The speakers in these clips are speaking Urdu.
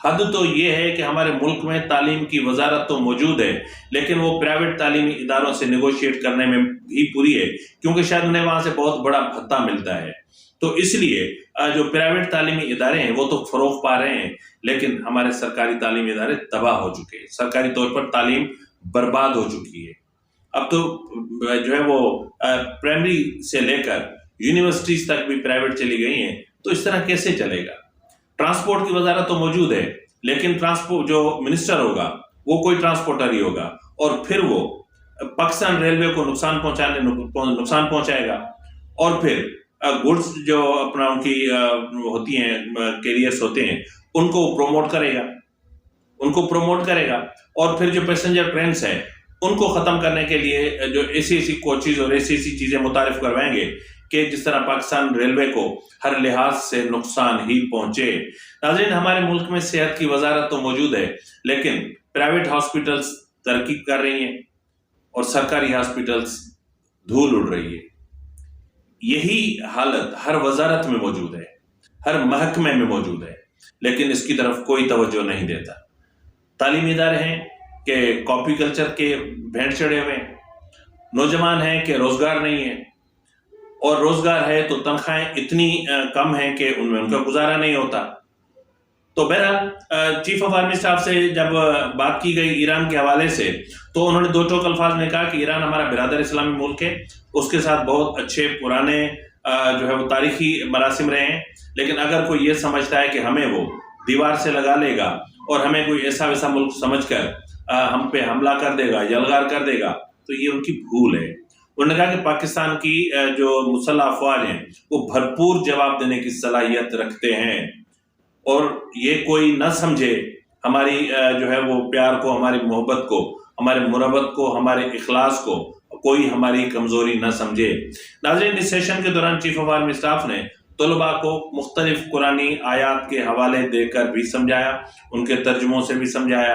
حد تو یہ ہے کہ ہمارے ملک میں تعلیم کی وزارت تو موجود ہے، لیکن وہ پرائیویٹ تعلیمی اداروں سے نیگوشیٹ کرنے میں ہی پوری ہے، کیونکہ شاید انہیں وہاں سے بہت بڑا بھتہ ملتا ہے۔ تو اس لیے جو پرائیویٹ تعلیمی ادارے ہیں وہ تو فروغ پا رہے ہیں، لیکن ہمارے سرکاری تعلیمی ادارے تباہ ہو چکے ہیں، سرکاری طور پر تعلیم برباد ہو چکی ہے۔ اب تو جو ہے وہ پرائمری سے لے کر یونیورسٹیز تک بھی پرائیویٹ چلی گئی ہیں، تو اس طرح کیسے چلے گا؟ ٹرانسپورٹ کی وزارت تو موجود ہے، لیکن ٹرانسپورٹ جو منسٹر ہوگا وہ کوئی ٹرانسپورٹر ہی ہوگا، اور پھر وہ پاکستان ریلوے کو نقصان پہنچائے گا، اور پھر گڈس جو اپنا ان کی ہوتی ہیں کیریئرس ہوتے ہیں ان کو پروموٹ کرے گا، اور پھر جو پیسنجر ٹرینس ہیں ان کو ختم کرنے کے لیے جو ایسی کوچز اور ایسی چیزیں متعارف کروائیں گے کہ جس طرح پاکستان ریلوے کو ہر لحاظ سے نقصان ہی پہنچے۔ ناظرین، ہمارے ملک میں صحت کی وزارت تو موجود ہے، لیکن پرائیویٹ ہاسپٹلز ترقی کر رہی ہیں اور سرکاری ہاسپٹلز دھول اڑ رہی ہے۔ یہی حالت ہر وزارت میں موجود ہے، ہر محکمے میں موجود ہے، لیکن اس کی طرف کوئی توجہ نہیں دیتا۔ تعلیمی ادارے ہیں کہ کاپی کلچر کے بھینٹ چڑھے ہوئے ہیں، نوجوان ہیں کہ روزگار نہیں ہے، اور روزگار ہے تو تنخواہیں اتنی کم ہیں کہ ان میں ان کا گزارا نہیں ہوتا۔ تو بہرحال چیف آف آرمی اسٹاف سے جب بات کی گئی ایران کے حوالے سے، تو انہوں نے دو ٹوک الفاظ میں کہا کہ ایران ہمارا برادر اسلامی ملک ہے، اس کے ساتھ بہت اچھے پرانے جو ہے وہ تاریخی مراسم رہے ہیں، لیکن اگر کوئی یہ سمجھتا ہے کہ ہمیں وہ دیوار سے لگا لے گا اور ہمیں کوئی ایسا ویسا ملک سمجھ کر ہم پہ حملہ کر دے گا، یلغار کر دے گا، تو یہ ان کی بھول ہے۔ انہوں نے کہا کہ پاکستان کی جو مسلح افواج ہیں وہ بھرپور جواب دینے کی صلاحیت رکھتے ہیں، اور یہ کوئی نہ سمجھے ہماری جو ہے وہ پیار کو، ہماری محبت کو، ہمارے مربت کو، ہمارے اخلاص کو، کوئی ہماری کمزوری نہ سمجھے۔ ناظرین، اس سیشن کے دوران چیف آف آرمی اسٹاف نے طلباء کو مختلف قرآنی آیات کے حوالے دے کر بھی سمجھایا، ان کے ترجموں سے بھی سمجھایا۔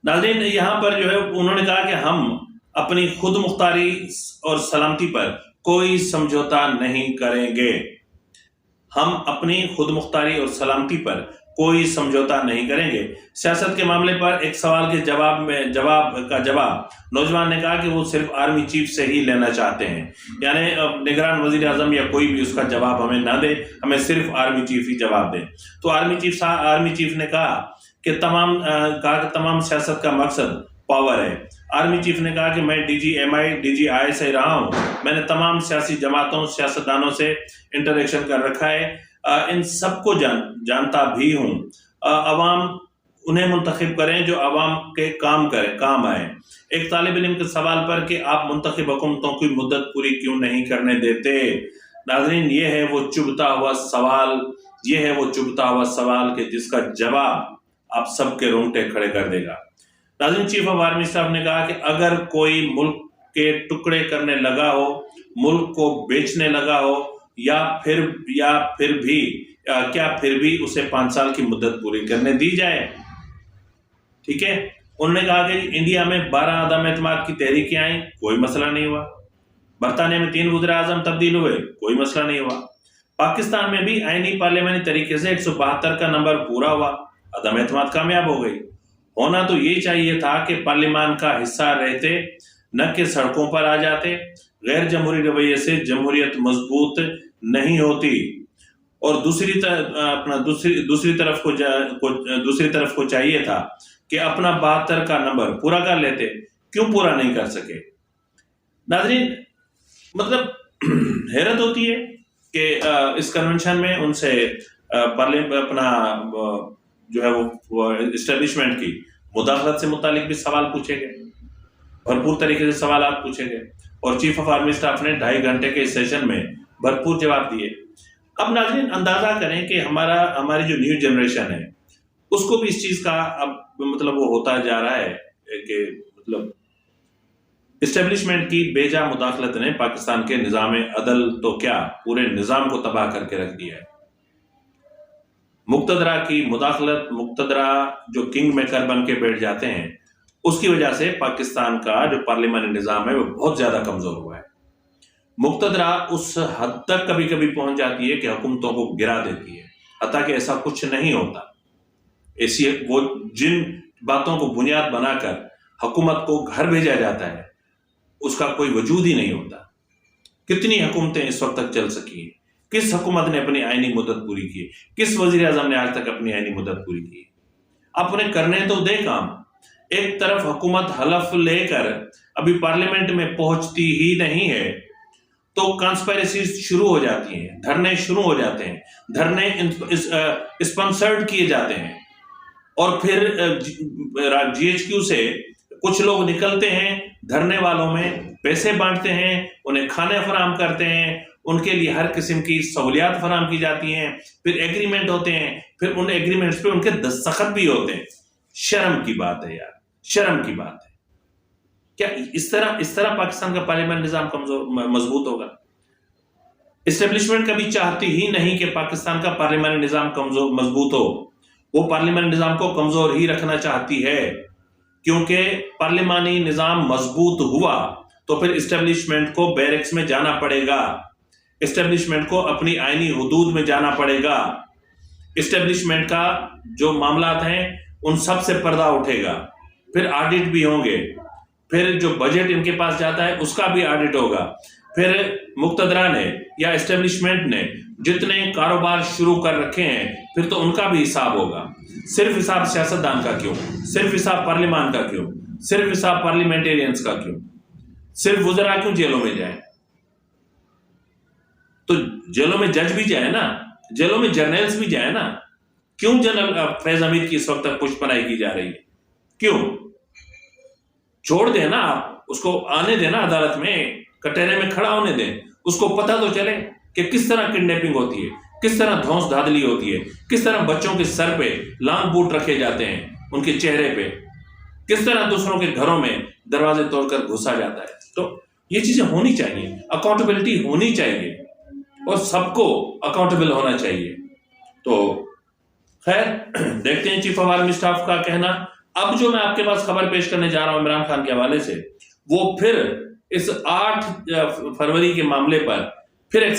ناظرین، یہاں پر جو ہے انہوں نے کہا کہ ہم اپنی خود مختاری اور سلامتی پر کوئی سمجھوتا نہیں کریں گے، ہم اپنی خود مختاری اور سلامتی پر کوئی سمجھوتا نہیں کریں گے۔ سیاست کے معاملے پر ایک سوال کے جواب نوجوان نے کہا کہ وہ صرف آرمی چیف سے ہی لینا چاہتے ہیں، یعنی نگران وزیر اعظم یا کوئی بھی اس کا جواب ہمیں نہ دے، ہمیں صرف آرمی چیف ہی جواب دے۔ تو آرمی چیف نے کہا کہ تمام سیاست کا مقصد پاور ہے۔ آرمی چیف نے کہا کہ میں D G M I D G I سے رہا ہوں، میں نے تمام سیاسی جماعتوں سیاستدانوں سے انٹریکشن کر رکھا ہے، ان سب کو جانتا بھی ہوں۔ عوام انہیں منتخب کریں جو عوام کے کام آئے۔ ایک طالب علم کے سوال پر کہ آپ منتخب حکومتوں کی مدت پوری کیوں نہیں کرنے دیتے، ناظرین یہ ہے وہ چبھتا ہوا سوال کہ جس کا جواب آپ سب کے رونگٹے کھڑے کر دے گا۔ ناظرین، چیف آف آرمی اسٹاف نے کہا کہ اگر کوئی ملک کے ٹکڑے کرنے لگا ہو، ملک کو بیچنے لگا ہو، یا پھر بھی اسے 5 سال کی مدت پوری کرنے دی جائے، ٹھیک ہے۔ انہوں نے کہا کہ انڈیا میں 12 عدم اعتماد کی تحریکیں آئیں، کوئی مسئلہ نہیں ہوا۔ برطانیہ میں 3 وزراء اعظم تبدیل ہوئے، کوئی مسئلہ نہیں ہوا۔ پاکستان میں بھی آئینی پارلیمانی طریقے سے 172 کا نمبر پورا ہوا، عدم اعتماد کامیاب ہو گئی۔ ہونا تو یہ چاہیے تھا کہ پارلیمان کا حصہ رہتے، نہ کہ سڑکوں پر آ جاتے۔ غیر جمہوری رویے سے جمہوریت مضبوط نہیں ہوتی، اور دوسری طرف کو چاہیے تھا کہ اپنا 72 کا نمبر پورا کر لیتے، کیوں پورا نہیں کر سکے؟ ناظرین، مطلب حیرت ہوتی ہے کہ اس کنونشن میں ان سے اپنا جو ہے وہ اسٹیبلشمنٹ کی مداخلت سے متعلق بھی سوال پوچھے گئے، بھرپور طریقے سے سوالات پوچھے گئے، اور چیف آف آرمی اسٹاف نے 2.5 گھنٹے کے اس سیشن میں بھرپور جواب دیے۔ اب ناظرین اندازہ کریں کہ ہماری جو نیو جنریشن ہے اس کو بھی اس چیز کا اب مطلب وہ ہوتا جا رہا ہے کہ مطلب اسٹیبلشمنٹ کی بیجا مداخلت نے پاکستان کے نظام عدل تو کیا پورے نظام کو تباہ کر کے رکھ دیا ہے۔ مقتدرہ کی مداخلت، مقتدرہ جو کنگ میکر بن کے بیٹھ جاتے ہیں، اس کی وجہ سے پاکستان کا جو پارلیمانی نظام ہے وہ بہت زیادہ کمزور ہوا ہے۔ مقتدرہ اس حد تک کبھی کبھی پہنچ جاتی ہے کہ حکومتوں کو گرا دیتی ہے، حتیٰ کہ ایسا کچھ نہیں ہوتا۔ ایسی وہ جن باتوں کو بنیاد بنا کر حکومت کو گھر بھیجا جاتا ہے اس کا کوئی وجود ہی نہیں ہوتا. کتنی حکومتیں اس وقت تک چل سکی ہیں؟ کس حکومت نے اپنی آئینی مدت پوری کی؟ کس وزیر اعظم نے آج تک اپنی آئینی مدت پوری کی؟ آپ انہیں کرنے تو دے کام. ایک طرف حکومت حلف لے کر ابھی پارلیمنٹ میں پہنچتی ہی نہیں ہے تو کانسپیریسیز شروع ہو جاتی ہیں، دھرنے شروع ہو جاتے ہیں، دھرنے اسپانسرڈ کیے جاتے ہیں، اور پھر جی ایچ کیو سے کچھ لوگ نکلتے ہیں دھرنے والوں میں، پیسے بانٹتے ہیں، انہیں کھانے فراہم کرتے ہیں، ان کے لیے ہر قسم کی سہولیات فراہم کی جاتی ہیں، پھر ایگریمنٹ ہوتے ہیں، پھر ان ایگریمنٹس پہ ان کے دستخط بھی ہوتے ہیں. شرم کی بات ہے یار، شرم کی بات ہے. کیا اس طرح پاکستان کا پارلیمنٹ نظام مضبوط ہوگا؟ اسٹیبلشمنٹ کبھی چاہتی ہی نہیں کہ پاکستان کا پارلیمانی نظام مضبوط ہو. وہ پارلیمانی نظام کو کمزور ہی رکھنا چاہتی ہے، کیونکہ پارلیمانی نظام مضبوط ہوا تو پھر اسٹیبلشمنٹ کو بیرکس میں جانا پڑے گا، اسٹیبلشمنٹ کو اپنی آئینی حدود میں جانا پڑے گا، اسٹیبلشمنٹ کا جو معاملات ہیں ان سب سے پردہ اٹھے گا، پھر آڈٹ بھی ہوں گے، پھر جو بجٹ ان کے پاس جاتا ہے اس کا بھی آڈٹ ہوگا، پھر مقتدرہ نے یا اسٹیبلشمنٹ نے جتنے کاروبار شروع کر رکھے ہیں پھر تو ان کا بھی حساب ہوگا. صرف حساب سیاستدان کا کیوں؟ صرف حساب پارلیمان کا کیوں؟ صرف حساب پارلیمنٹیرینز کا کیوں؟ صرف وزراء کیوں جیلوں میں جائیں؟ تو جیلوں میں جج بھی جائے نا، جیلوں میں جرنیلز بھی جائے نا. کیوں جنرل فیض حمید کی اس وقت تک پشت پناہی کی جا رہی ہے؟ کیوں؟ چھوڑ دیں نا، آپ اس کو آنے دیں نا عدالت میں، کٹہرے میں کھڑا ہونے دیں، اس کو پتہ تو چلے کہ کس طرح کڈنیپنگ ہوتی ہے، کس طرح دھونس دھاندلی ہوتی ہے، کس طرح بچوں کے سر پہ لانگ بوٹ رکھے جاتے ہیں، ان کے چہرے پہ کس طرح دوسروں کے گھروں میں دروازے توڑ کر گھسا جاتا ہے. تو یہ چیزیں ہونی چاہیے، اکاؤنٹیبلٹی ہونی چاہیے اور سب کو اکاؤنٹیبل ہونا چاہیے. تو خیر دیکھتے ہیں چیف آف آرمی اسٹاف کا کہنا. اب جو میں آپ کے پاس خبر پیش کرنے جا رہا ہوں عمران خان کے حوالے سے، وہ پھر اس 8 فروری کے معاملے پر پھر ایک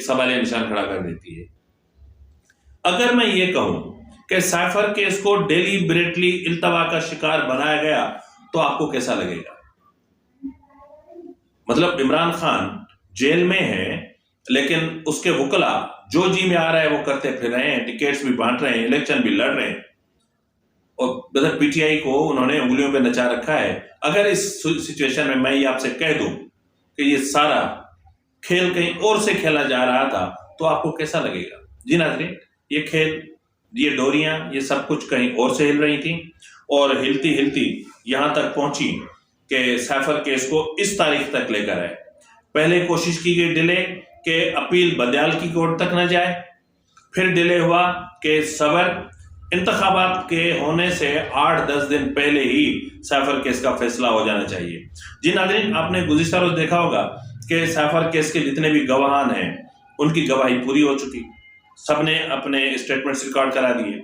سوالیہ نشان کھڑا کر دیتی ہے. اگر میں یہ کہوں کہ سائفر کیس کو ڈیلیبریٹلی التوا کا شکار بنایا گیا تو آپ کو کیسا لگے گا؟ مطلب عمران خان جیل میں ہے لیکن اس کے وکلا جو جی میں آ رہا ہے وہ کرتے پھر رہے ہیں، ٹکٹس بھی بانٹ رہے ہیں، الیکشن بھی لڑ رہے ہیں، اور پی ٹی آئی کو انہوں نے انگلیوں پہ نچا رکھا ہے. اگر اس سچویشن میں یہ آپ سے کہہ دوں کہ یہ سارا کھیل کہیں اور سے کھیلا جا رہا تھا تو آپ کو کیسا لگے گا؟ جی ناظرین، یہ کھیل، یہ ڈوریاں، یہ سب کچھ کہیں اور سے ہل رہی تھیں اور ہلتی ہلتی یہاں تک پہنچی کہ سائفر کیس کو اس تاریخ تک لے کر آئے. پہلے کوشش کی گئی ڈیلے کہ اپیل بدیال کی کورٹ تک نہ جائے، پھر ڈیلے ہوا کہ صبر، انتخابات کے ہونے سے 8-10 دن پہلے ہی سائفر کیس کا فیصلہ ہو جانا چاہیے. جی ناظرین، آپ نے گزشتہ روز دیکھا ہوگا کہ سائفر کیس کے جتنے بھی گواہان ہیں ان کی گواہی پوری ہو چکی، سب نے اپنے اسٹیٹمنٹس ریکارڈ کرا دیے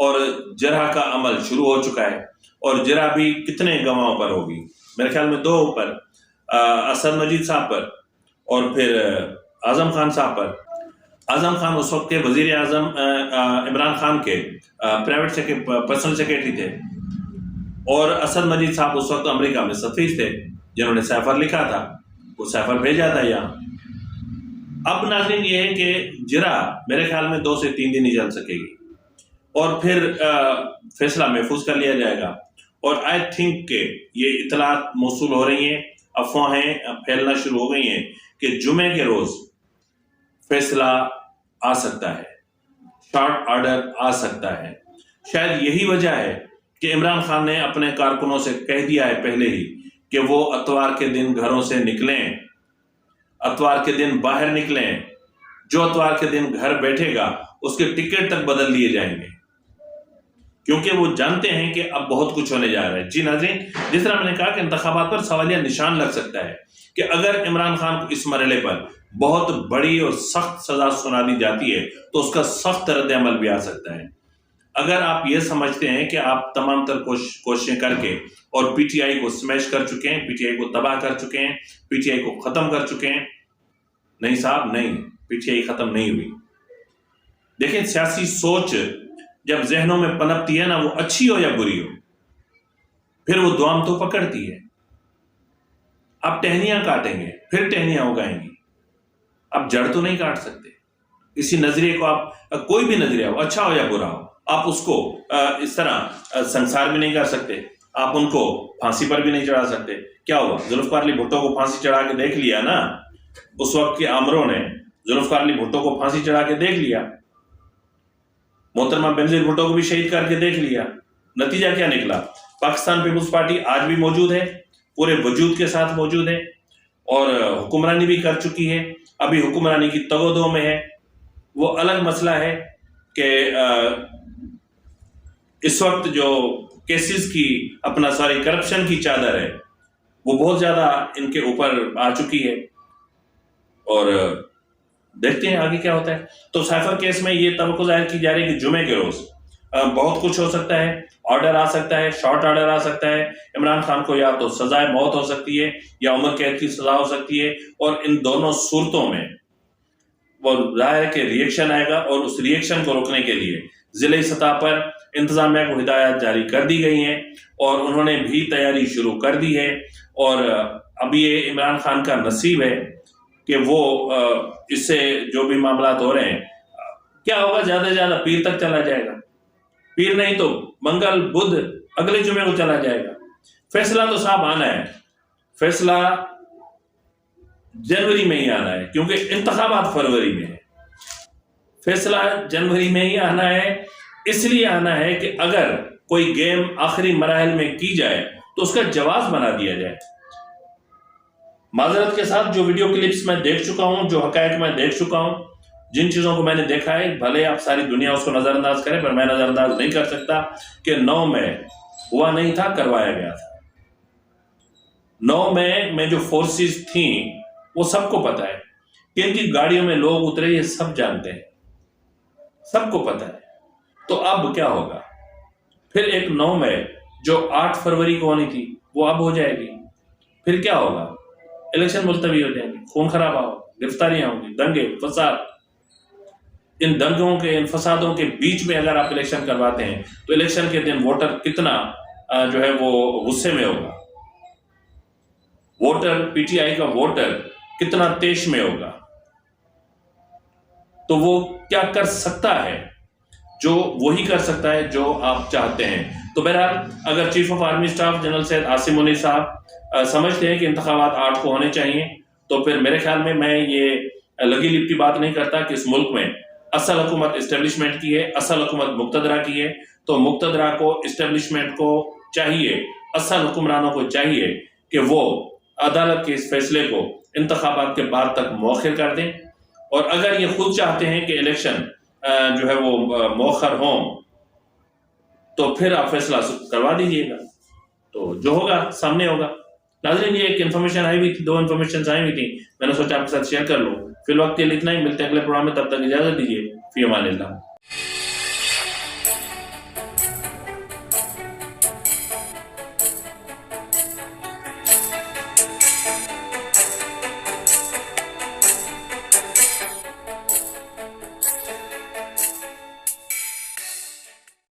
اور جرح کا عمل شروع ہو چکا ہے. اور جرح بھی کتنے گواہوں پر ہوگی؟ میرے خیال میں 2 پر، اسد مجید صاحب پر اور پھر اعظم خان صاحب پر. اعظم خان اس وقت کے وزیر اعظم عمران خان کے پرسنل سیکریٹری تھے، اور اسد مجید صاحب اس وقت امریکہ میں سفیر تھے جنہوں نے سائفر لکھا تھا، وہ سائفر بھیجا تھا یہاں. اب ناظرین یہ ہے کہ جرا میرے خیال میں 2 سے 3 دن ہی چل سکے گی اور پھر فیصلہ محفوظ کر لیا جائے گا. اور آئی تھنک کہ یہ اطلاعات موصول ہو رہی ہیں، افواہیں پھیلنا شروع ہو گئی ہیں کہ جمعے کے روز فیصلہ آ سکتا ہے، شارٹ آرڈر آ سکتا ہے. شاید یہی وجہ ہے کہ عمران خان نے اپنے کارکنوں سے کہہ دیا ہے پہلے ہی کہ وہ اتوار کے دن گھروں سے نکلیں، اتوار کے دن باہر نکلیں. جو اتوار کے دن گھر بیٹھے گا اس کے ٹکٹ تک بدل دیے جائیں گے، کیونکہ وہ جانتے ہیں کہ اب بہت کچھ ہونے جا رہا ہے. جی ناظرین، جس طرح میں نے کہا کہ انتخابات پر سوالیہ نشان لگ سکتا ہے کہ اگر عمران خان کو اس مرحلے پر بہت بڑی اور سخت سزا سنا دی جاتی ہے تو اس کا سخت رد عمل بھی آ سکتا ہے. اگر آپ یہ سمجھتے ہیں کہ آپ تمام تر کوششیں کر کے اور پی ٹی آئی کو سمیش کر چکے ہیں، پی ٹی آئی کو تباہ کر چکے ہیں، پی ٹی آئی کو ختم کر چکے ہیں، نہیں صاحب، نہیں، پی ٹی آئی ختم نہیں ہوئی. دیکھیں، سیاسی سوچ جب ذہنوں میں پنپتی ہے نا، وہ اچھی ہو یا بری ہو، پھر وہ دوام تو پکڑتی ہے. آپ ٹہنیاں کاٹیں گے پھر ٹہنیاں اگائیں گی، آپ جڑ تو نہیں کاٹ سکتے. کسی نظریے کو آپ، کوئی بھی نظریہ ہو، اچھا ہو یا برا ہو، آپ اس کو اس طرح سنسار بھی نہیں کر سکتے، آپ ان کو پھانسی پر بھی نہیں چڑھا سکتے. کیا ہوا؟ ذوالفقار علی بھٹو کو پھانسی چڑھا کے دیکھ لیا نا، اس وقت کے آمروں نے ذوالفقار علی بھٹو کو پھانسی چڑھا کے دیکھ لیا، محترمہ بینظیر بھٹو کو بھی شہید کر کے دیکھ لیا. نتیجہ کیا نکلا؟ پاکستان پیپلز پارٹی آج بھی موجود ہے، پورے وجود کے ساتھ موجود ہے، اور حکمرانی بھی کر چکی ہے، ابھی حکمرانی کی تگ و دو میں ہے. وہ الگ مسئلہ ہے کہ اس وقت جو کیسز کی اپنا ساری کرپشن کی چادر ہے وہ بہت زیادہ ان کے اوپر آ چکی ہے، اور دیکھتے ہیں آگے کیا ہوتا ہے. تو سائفر کیس میں یہ توقع ظاہر کی جا رہی ہے کہ جمعے کے روز بہت کچھ ہو سکتا ہے، آرڈر آ سکتا ہے، شارٹ آرڈر آ سکتا ہے. عمران خان کو یا تو سزائے موت ہو سکتی ہے یا عمر قید کی سزا ہو سکتی ہے، اور ان دونوں صورتوں میں وہ ظاہر ہے کہ ری ایکشن آئے گا، اور اس ری ایکشن کو روکنے کے لیے ضلعی سطح پر انتظامیہ کو ہدایات جاری کر دی گئی ہیں، اور انہوں نے بھی تیاری شروع کر دی ہے. اور اب یہ عمران خان کا نصیب ہے کہ وہ اس سے جو بھی معاملات ہو رہے ہیں، کیا ہوگا، زیادہ سے زیادہ پیر تک چلا جائے گا، پیر نہیں تو منگل بدھ اگلے جمعے کو چلا جائے گا. فیصلہ تو صاحب آنا ہے، فیصلہ جنوری میں ہی آنا ہے، کیونکہ انتخابات فروری میں ہے. فیصلہ جنوری میں ہی آنا ہے، اس لیے آنا ہے کہ اگر کوئی گیم آخری مراحل میں کی جائے تو اس کا جواز بنا دیا جائے. معذرت کے ساتھ جو ویڈیو کلپس میں دیکھ چکا ہوں، جو حقائق میں دیکھ چکا ہوں، جن چیزوں کو میں نے دیکھا ہے، بھلے آپ ساری دنیا اس کو نظر انداز کرے، پر میں نظر انداز نہیں کر سکتا کہ 9 مئی ہوا نہیں تھا، کروایا گیا تھا. 9 مئی میں جو فورسز تھیں وہ سب کو پتا ہے کہ ان کی گاڑیوں میں لوگ اترے، یہ سب جانتے ہیں، سب کو پتا ہے. تو اب کیا ہوگا؟ پھر ایک 9 مئی جو 8 فروری کو ہونی تھی وہ اب ہو جائے گی. پھر کیا ہوگا؟ الیکشن ملتوی ہو جائیں گے، خون خرابہ ہوگا، گرفتاریاں ہوں گی، دنگے فساد. ان دنگوں کے، ان فسادوں کے بیچ میں اگر آپ الیکشن کرواتے ہیں تو الیکشن کے دن ووٹر کتنا جو ہے وہ غصے میں ہوگا، ووٹر، پی ٹی آئی کا ووٹر کتنا تیش میں ہوگا. تو وہ کیا کر سکتا ہے؟ جو وہی کر سکتا ہے جو آپ چاہتے ہیں. تو بہرحال اگر chief of army staff general Syed Asim Munir صاحب سمجھتے ہیں کہ انتخابات 8 کو ہونے چاہیے، تو پھر میرے خیال میں یہ لگی لپٹی بات نہیں کرتا کہ اس ملک میں اصل حکومت اسٹیبلشمنٹ کی ہے، اصل حکومت مقتدرہ کی ہے. تو مقتدرہ کو، اسٹیبلشمنٹ کو چاہیے، اصل حکمرانوں کو چاہیے کہ وہ عدالت کے اس فیصلے کو انتخابات کے بعد تک مؤخر کر دیں. اور اگر یہ خود چاہتے ہیں کہ الیکشن جو ہے وہ مؤخر ہوں تو پھر آپ فیصلہ کروا دیجیے گا، تو جو ہوگا سامنے ہوگا. ناظرین، یہ ایک انفارمیشن آئی ہوئی تھی، 2 انفارمیشن آئی ہوئی تھی، میں نے سوچا آپ کے ساتھ شیئر کر لوں. فی الوقت کے لیے اتنا ہی، ملتے ہیں اگلے پروگرام میں، تب تک اجازت دیجیے. فی امان اللہ.